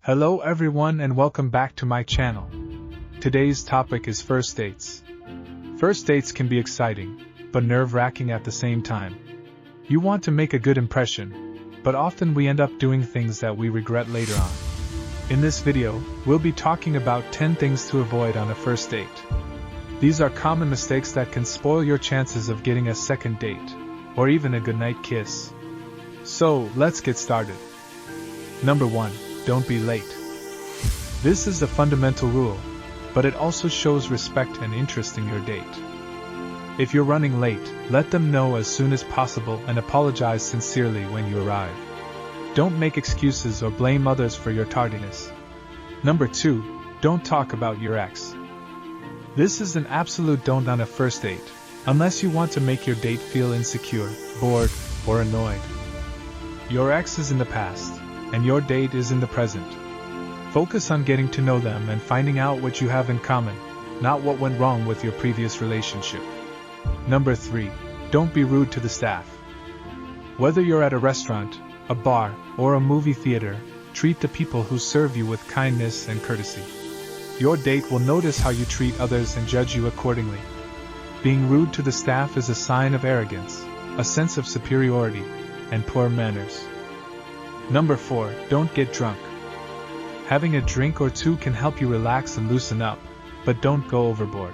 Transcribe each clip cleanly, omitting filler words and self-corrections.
Hello everyone and welcome back to my channel. Today's topic is first dates. First dates can be exciting, but nerve-wracking at the same time. You want to make a good impression, but often we end up doing things that we regret later on. In this video, we'll be talking about 10 things to avoid on a first date. These are common mistakes that can spoil your chances of getting a second date, or even a goodnight kiss. So, let's get started. Number 1. Don't be late. This is a fundamental rule, but it also shows respect and interest in your date. If you're running late, let them know as soon as possible and apologize sincerely when you arrive. Don't make excuses or blame others for your tardiness. Number 2. Don't talk about your ex. This is an absolute don't on a first date, unless you want to make your date feel insecure, bored, or annoyed. Your ex is in the past, and your date is in the present. Focus on getting to know them and finding out what you have in common, not what went wrong with your previous relationship. Number 3. Don't be rude to the staff. Whether you're at a restaurant, a bar, or a movie theater, treat the people who serve you with kindness and courtesy. Your date will notice how you treat others and judge you accordingly. Being rude to the staff is a sign of arrogance, a sense of superiority, and poor manners. Number 4. Don't get drunk. Having a drink or two can help you relax and loosen up, but don't go overboard.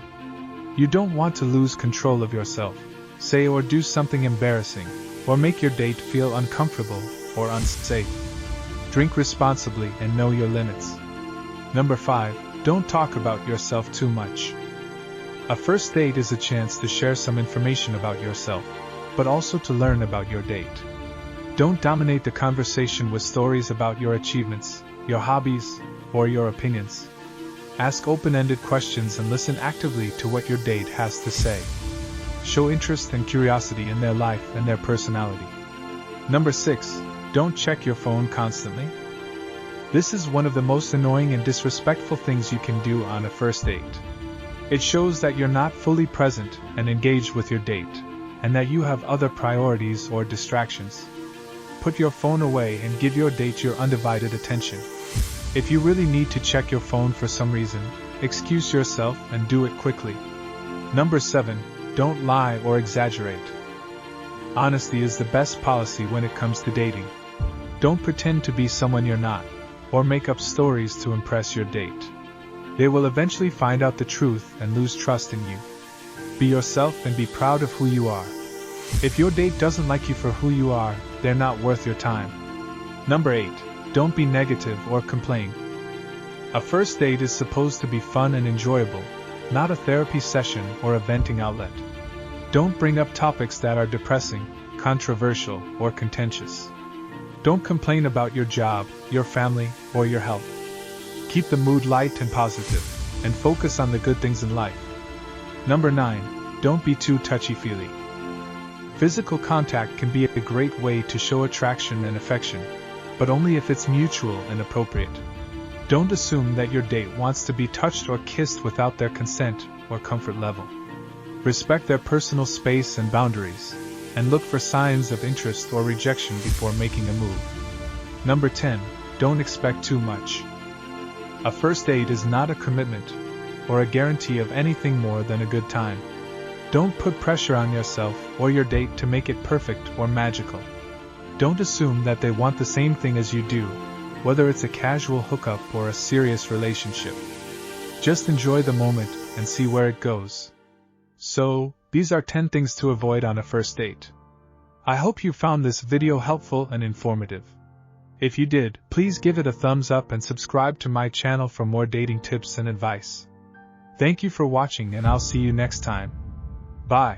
You don't want to lose control of yourself, say or do something embarrassing, or make your date feel uncomfortable or unsafe. Drink responsibly and know your limits. Number 5. Don't talk about yourself too much. A first date is a chance to share some information about yourself, but also to learn about your date. Don't dominate the conversation with stories about your achievements, your hobbies, or your opinions. Ask open-ended questions and listen actively to what your date has to say. Show interest and curiosity in their life and their personality. Number 6. Don't check your phone constantly. This is one of the most annoying and disrespectful things you can do on a first date. It shows that you're not fully present and engaged with your date, and that you have other priorities or distractions. Put your phone away and give your date your undivided attention. If you really need to check your phone for some reason, excuse yourself and do it quickly. Number 7. Don't lie or exaggerate. Honesty is the best policy when it comes to dating. Don't pretend to be someone you're not, or make up stories to impress your date. They will eventually find out the truth and lose trust in you. Be yourself and be proud of who you are. If your date doesn't like you for who you are, they're not worth your time. Number 8. Don't be negative or complain. A first date is supposed to be fun and enjoyable, not a therapy session or a venting outlet. Don't bring up topics that are depressing, controversial, or contentious. Don't complain about your job, your family, or your health. Keep the mood light and positive, and focus on the good things in life. Number 9. Don't be too touchy-feely. Physical contact can be a great way to show attraction and affection, but only if it's mutual and appropriate. Don't assume that your date wants to be touched or kissed without their consent or comfort level. Respect their personal space and boundaries, and look for signs of interest or rejection before making a move. Number 10. Don't expect too much. A first date is not a commitment, or a guarantee of anything more than a good time. Don't put pressure on yourself or your date to make it perfect or magical. Don't assume that they want the same thing as you do, whether it's a casual hookup or a serious relationship. Just enjoy the moment and see where it goes. So, these are 10 things to avoid on a first date. I hope you found this video helpful and informative. If you did, please give it a thumbs up and subscribe to my channel for more dating tips and advice. Thank you for watching and I'll see you next time. Bye.